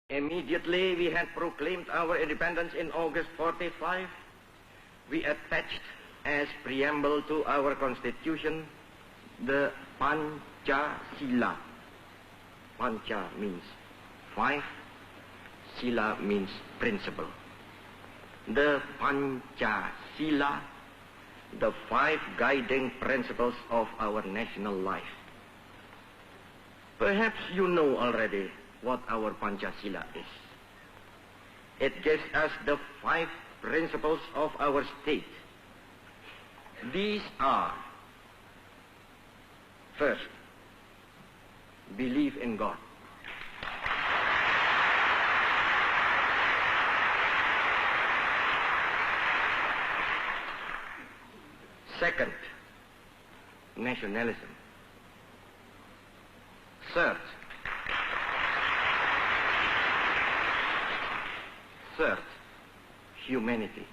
Immediately we had proclaimed our independence in August 45, we attached as preamble to our constitution the Pancasila. Panca means five, Sila means principle. The Pancasila, the five guiding principles of our national life. Perhaps you know already what our Pancasila is. It gives us the five principles of our state. These are: first, believe in God. Second, nationalism. Third, humanity.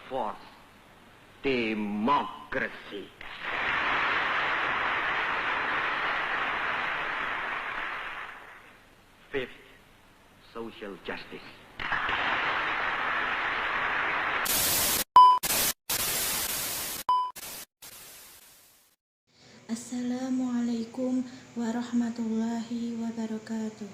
Fourth, democracy. Fifth, social justice. Assalamualaikum warahmatullahi wabarakatuh.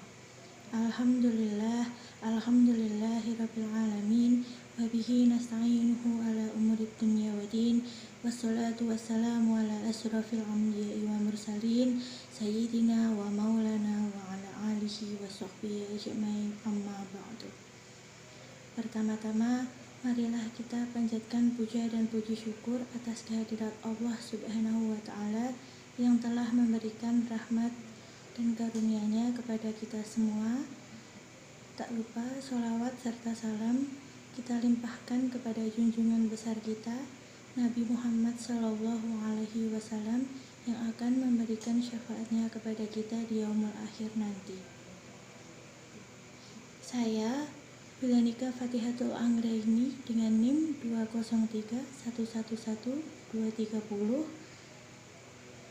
Alhamdulillahirabbil alamin wa bihi nasta'inuhu ala umuri dunya waddin wassalatu wassalamu ala asrofil anbiya'i wa mursalin sayyidina wa maulana wa ala alihi wa sahbihi ajma'in, amma ba'du. Pertama-tama, marilah kita panjatkan puja dan puji syukur atas kehadirat Allah Subhanahu wa Ta'ala yang telah memberikan rahmat dan karunia-Nya kepada kita semua. Tak lupa sholawat serta salam kita limpahkan kepada junjungan besar kita, Nabi Muhammad SAW, yang akan memberikan syafaatnya kepada kita di yaumul akhir nanti. Saya Bilanika Fatihatul Anggraini dengan NIM 203111230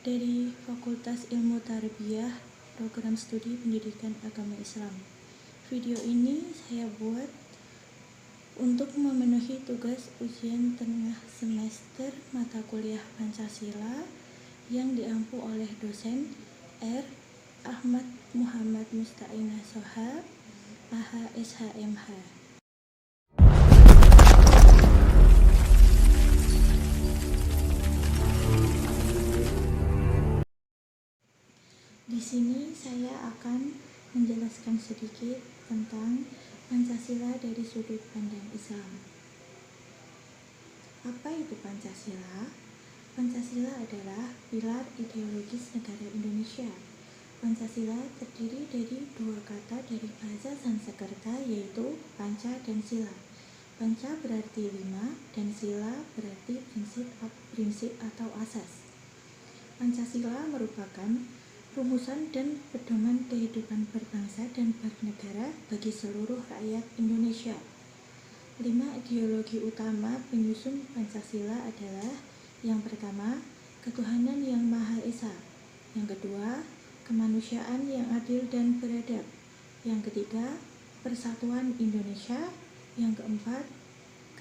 dari Fakultas Ilmu Tarbiyah, Program Studi Pendidikan Agama Islam. Video ini saya buat untuk memenuhi tugas ujian tengah semester mata kuliah Pancasila yang diampu oleh dosen R. Ahmad Muhammad Musta'inah Sohab, AHSHMH. Di sini saya akan menjelaskan sedikit tentang Pancasila dari sudut pandang Islam. Apa itu Pancasila? Pancasila adalah pilar ideologis negara Indonesia. Pancasila terdiri dari dua kata dari bahasa Sanskerta, yaitu panca dan sila. Panca berarti 5 dan sila berarti prinsip atau asas. Pancasila merupakan rumusan dan pedoman kehidupan berbangsa dan bernegara bagi seluruh rakyat Indonesia. 5 ideologi utama penyusun Pancasila adalah: yang pertama, ketuhanan yang Maha Esa; yang kedua, kemanusiaan yang adil dan beradab; yang ketiga, persatuan Indonesia; yang keempat,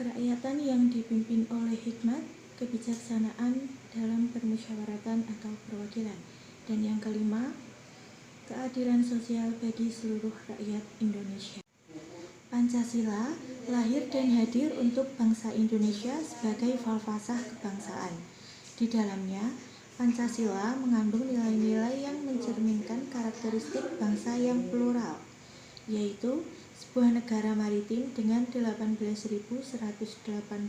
kerakyatan yang dipimpin oleh hikmat, kebijaksanaan dalam permusyawaratan atau perwakilan; dan yang kelima, keadilan sosial bagi seluruh rakyat Indonesia. Pancasila lahir dan hadir untuk bangsa Indonesia sebagai falsafah kebangsaan. Di dalamnya, Pancasila mengandung nilai-nilai yang mencerminkan karakteristik bangsa yang plural, yaitu sebuah negara maritim dengan 18.108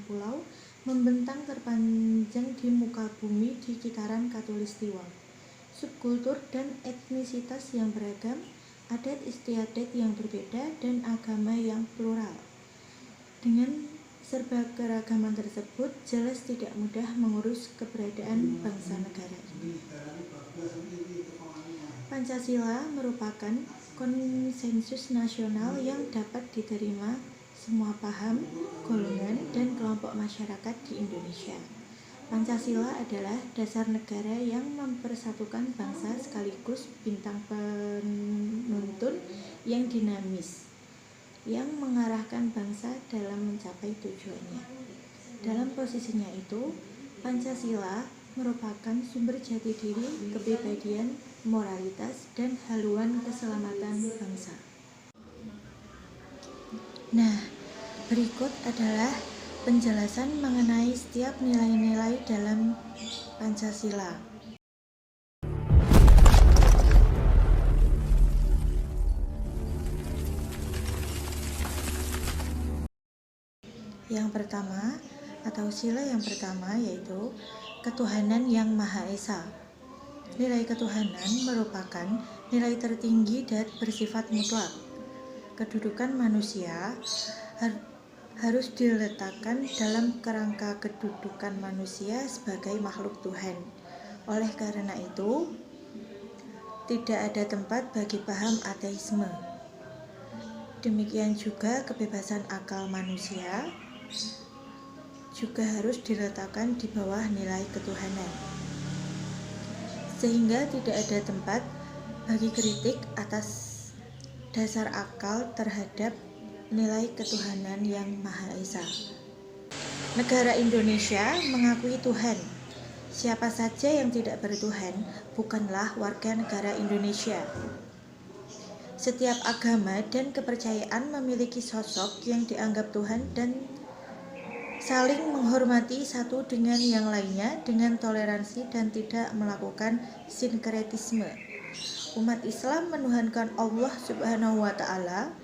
pulau membentang terpanjang di muka bumi di kitaran Katulistiwa, subkultur dan etnisitas yang beragam, adat istiadat yang berbeda, dan agama yang plural. Dengan serba keragaman tersebut, jelas tidak mudah mengurus keberadaan bangsa negara ini. Pancasila merupakan konsensus nasional yang dapat diterima semua paham, golongan, dan kelompok masyarakat di Indonesia. Pancasila adalah dasar negara yang mempersatukan bangsa sekaligus bintang penuntun yang dinamis, yang mengarahkan bangsa dalam mencapai tujuannya. Dalam posisinya itu, Pancasila merupakan sumber jati diri, kepribadian, moralitas, dan haluan keselamatan bangsa. Nah, berikut adalah penjelasan mengenai setiap nilai-nilai dalam Pancasila. Yang pertama, atau sila yang pertama, yaitu ketuhanan yang Maha Esa. Nilai ketuhanan merupakan nilai tertinggi dan bersifat mutlak. Kedudukan manusia harus diletakkan dalam kerangka kedudukan manusia sebagai makhluk Tuhan. Oleh karena itu, tidak ada tempat bagi paham ateisme. Demikian juga kebebasan akal manusia juga harus diletakkan di bawah nilai ketuhanan, sehingga tidak ada tempat bagi kritik atas dasar akal terhadap nilai ketuhanan yang Maha Esa. Negara Indonesia mengakui Tuhan. Siapa saja yang tidak bertuhan bukanlah warga negara Indonesia. Setiap agama dan kepercayaan memiliki sosok yang dianggap Tuhan dan saling menghormati satu dengan yang lainnya dengan toleransi dan tidak melakukan sinkretisme. Umat Islam menuhankan Allah Subhanahu wa Ta'ala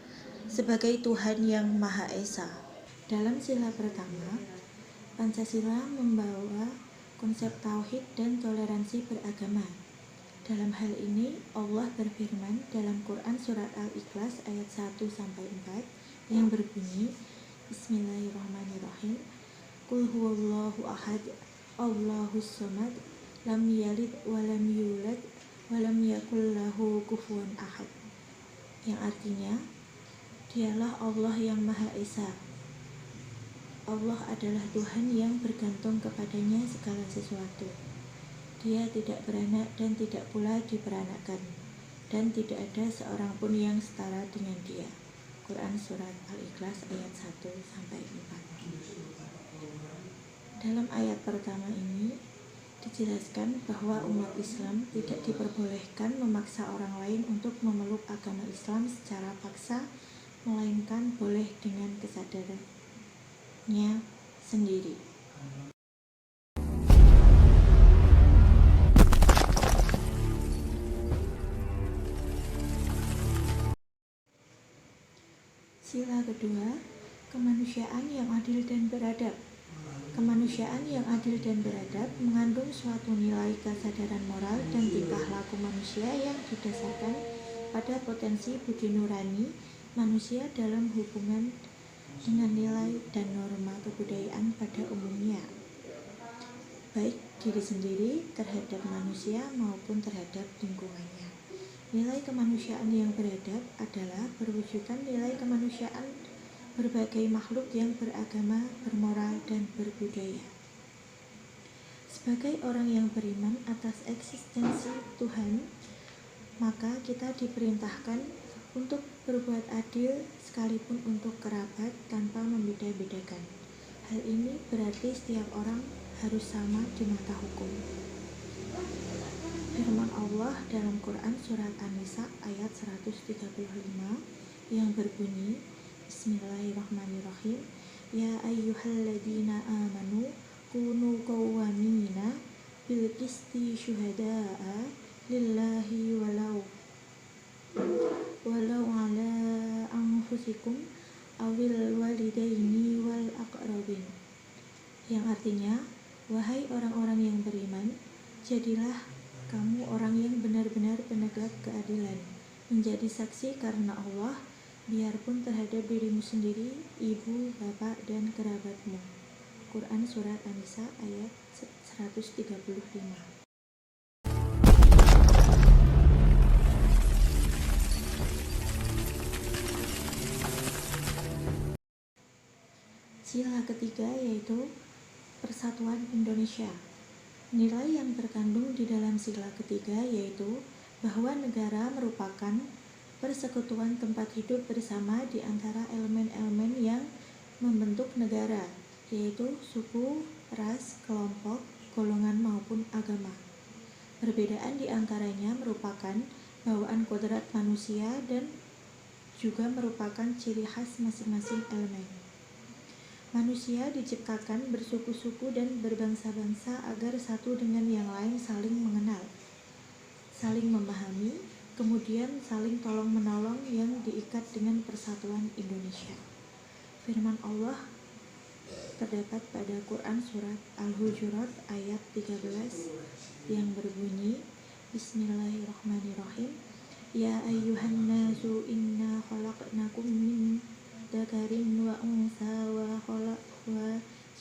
sebagai Tuhan yang Maha Esa. Dalam sila pertama, Pancasila membawa konsep tauhid dan toleransi beragama. Dalam hal ini, Allah berfirman dalam Quran surat Al-Ikhlas ayat 1-4 yang berbunyi, Bismillahirrahmanirrahim. Qul huwallahu ahad, Allahus samad, lam yalid wa lam yulad wa lam yakul lahu kufuwan ahad. Yang artinya, Dialah Allah yang Maha Esa. Allah adalah Tuhan yang bergantung kepadanya segala sesuatu. Dia tidak beranak dan tidak pula diperanakkan, dan tidak ada seorang pun yang setara dengan Dia. Quran surat Al-Ikhlas ayat 1-4. Dalam ayat pertama ini dijelaskan bahwa umat Islam tidak diperbolehkan memaksa orang lain untuk memeluk agama Islam secara paksa, melainkan boleh dengan kesadarannya sendiri. Sila kedua, kemanusiaan yang adil dan beradab. Kemanusiaan yang adil dan beradab mengandung suatu nilai kesadaran moral dan tingkah laku manusia yang didasarkan pada potensi budi nurani manusia dalam hubungan dengan nilai dan norma kebudayaan pada umumnya, baik diri sendiri terhadap manusia maupun terhadap lingkungannya. Nilai kemanusiaan yang beradab adalah perwujudan nilai kemanusiaan berbagai makhluk yang beragama, bermoral, dan berbudaya. Sebagai orang yang beriman atas eksistensi Tuhan, maka kita diperintahkan untuk berbuat adil sekalipun untuk kerabat tanpa membeda-bedakan. Hal ini berarti setiap orang harus sama di mata hukum. Firman Allah dalam Quran surat An-Nisa ayat 135 yang berbunyi, Bismillahirrahmanirrahim. Ya ayyuhalladzina amanu kunu qawwamina bil qisti syuhada'a lillahi walau ala anfusikum awil walidaini wal aqrabin. Yang artinya, wahai orang-orang yang beriman, jadilah kamu orang yang benar-benar penegak keadilan, menjadi saksi karena Allah, biarpun terhadap dirimu sendiri, ibu, bapak, dan kerabatmu. Quran surat An-Nisa ayat 135. Sila ketiga yaitu Persatuan Indonesia. Nilai yang terkandung di dalam sila ketiga yaitu bahwa negara merupakan persekutuan tempat hidup bersama di antara elemen-elemen yang membentuk negara, yaitu suku, ras, kelompok, golongan maupun agama. Perbedaan di antaranya merupakan bawaan kodrat manusia dan juga merupakan ciri khas masing-masing elemen. Manusia diciptakan bersuku-suku dan berbangsa-bangsa agar satu dengan yang lain saling mengenal, saling memahami, kemudian saling tolong-menolong yang diikat dengan persatuan Indonesia. Firman Allah terdapat pada Quran Surat Al-Hujurat ayat 13 yang berbunyi, Bismillahirrahmanirrahim. Ya ayyuhan nasu inna khalaqnakum min dzakarin wa unsa wa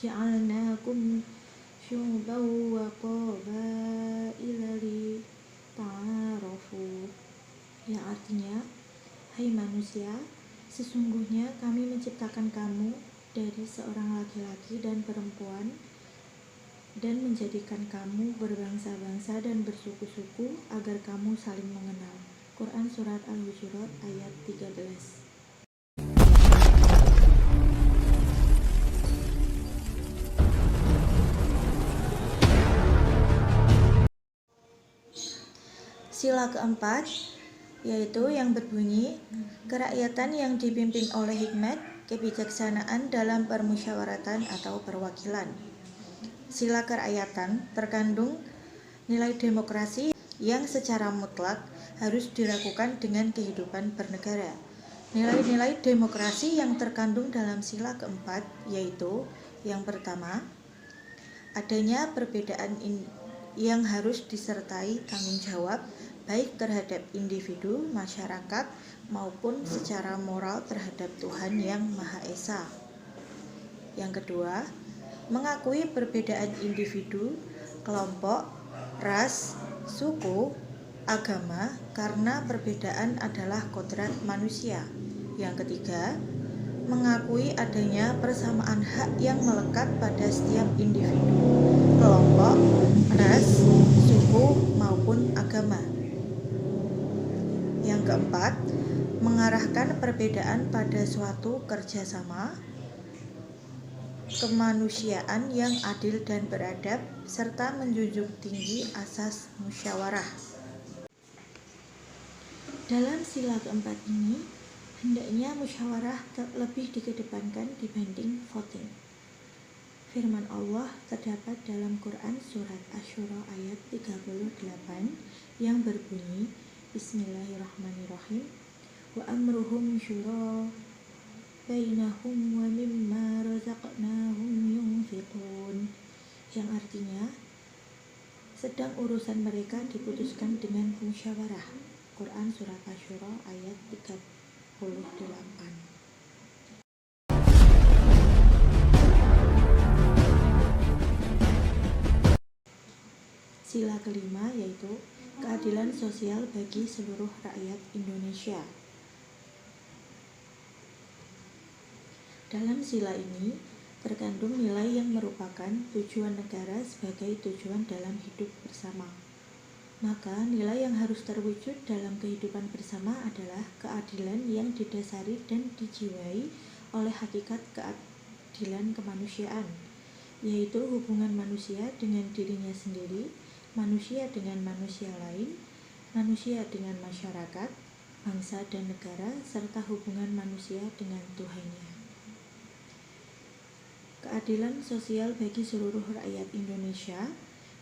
ja'alnakum syu'uban wa qabaila li ta'arafu. Yang artinya, hai manusia, sesungguhnya kami menciptakan kamu dari seorang laki-laki dan perempuan dan menjadikan kamu berbangsa-bangsa dan bersuku-suku agar kamu saling mengenal. Quran Surat Al-Hujurat ayat 13. Sila keempat yaitu yang berbunyi, kerakyatan yang dipimpin oleh hikmat, kebijaksanaan dalam permusyawaratan atau perwakilan. Sila kerakyatan terkandung nilai demokrasi yang secara mutlak harus dilakukan dengan kehidupan bernegara. Nilai-nilai demokrasi yang terkandung dalam sila keempat yaitu yang pertama, adanya perbedaan yang harus disertai tanggung jawab baik terhadap individu, masyarakat, maupun secara moral terhadap Tuhan yang Maha Esa. Yang kedua, mengakui perbedaan individu, kelompok, ras, suku, agama karena perbedaan adalah kodrat manusia. Yang ketiga, mengakui adanya persamaan hak yang melekat pada setiap individu, kelompok, ras, suku, maupun agama. Yang keempat, mengarahkan perbedaan pada suatu kerjasama, kemanusiaan yang adil dan beradab, serta menjunjung tinggi asas musyawarah. Dalam sila keempat ini, hendaknya musyawarah lebih dikedepankan dibanding voting. Firman Allah terdapat dalam Quran Surat Asy-Syura ayat 38 yang berbunyi, Bismillahirrahmanirrahim. Wa amruhum syura bainahum wa mimma razaqnahum yunfiqun. Yang artinya, sedang urusan mereka diputuskan dengan musyawarah. Quran Surat Asy-Syura ayat 38. Sila kelima yaitu keadilan sosial bagi seluruh rakyat Indonesia. Dalam sila ini terkandung nilai yang merupakan tujuan negara sebagai tujuan dalam hidup bersama. Maka nilai yang harus terwujud dalam kehidupan bersama adalah keadilan yang didasari dan dijiwai oleh hakikat keadilan kemanusiaan, yaitu hubungan manusia dengan dirinya sendiri, manusia dengan manusia lain, manusia dengan masyarakat, bangsa dan negara, serta hubungan manusia dengan Tuhannya. Keadilan sosial bagi seluruh rakyat Indonesia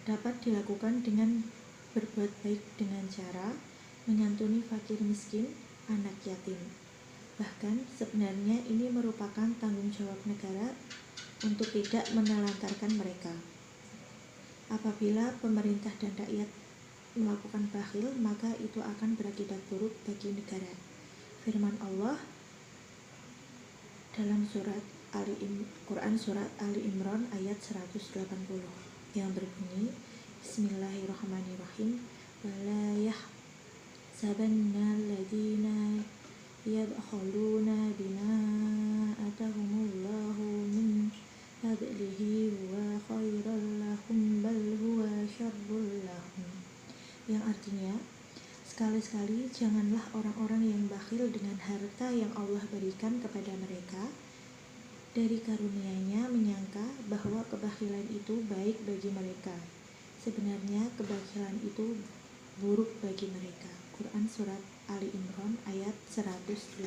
dapat dilakukan dengan berbuat baik dengan cara menyantuni fakir miskin, anak yatim. Bahkan sebenarnya ini merupakan tanggung jawab negara untuk tidak menelantarkan mereka. Apabila pemerintah dan rakyat melakukan bakhil, maka itu akan berakibat buruk bagi negara. Firman Allah dalam Quran Surat Ali Imran ayat 180 yang berbunyi, Bismillahirrahmanirrahim. Wala yahsabanna alladziina yabkhaluna bima atahumullahu min fadlihi huwa khairan lahum bal huwa yang artinya, sekali-sekali janganlah orang-orang yang bakhil dengan harta yang Allah berikan kepada mereka dari karunia-Nya menyangka bahwa kebakhilan itu baik bagi mereka. Sebenarnya kebakhilan itu buruk bagi mereka. Quran Surat Ali Imran ayat 180.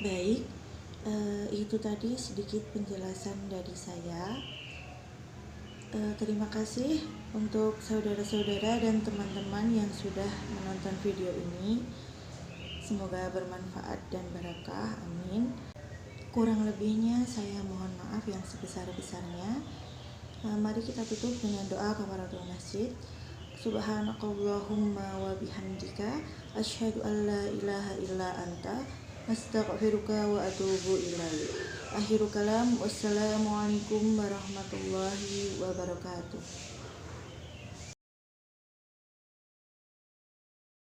Baik, itu tadi sedikit penjelasan dari saya. Terima kasih untuk saudara-saudara dan teman-teman yang sudah menonton video ini. Semoga bermanfaat dan barakah. Amin. Kurang lebihnya saya mohon maaf yang sebesar-besarnya. Mari kita tutup dengan doa kafaratul masjid. Subhanakallahumma wa bihamdika asyhadu an la ilaha illa anta astaghfiruka wa atubu ilaik. Akhirul kalam, wassalamualaikum warahmatullahi wabarakatuh.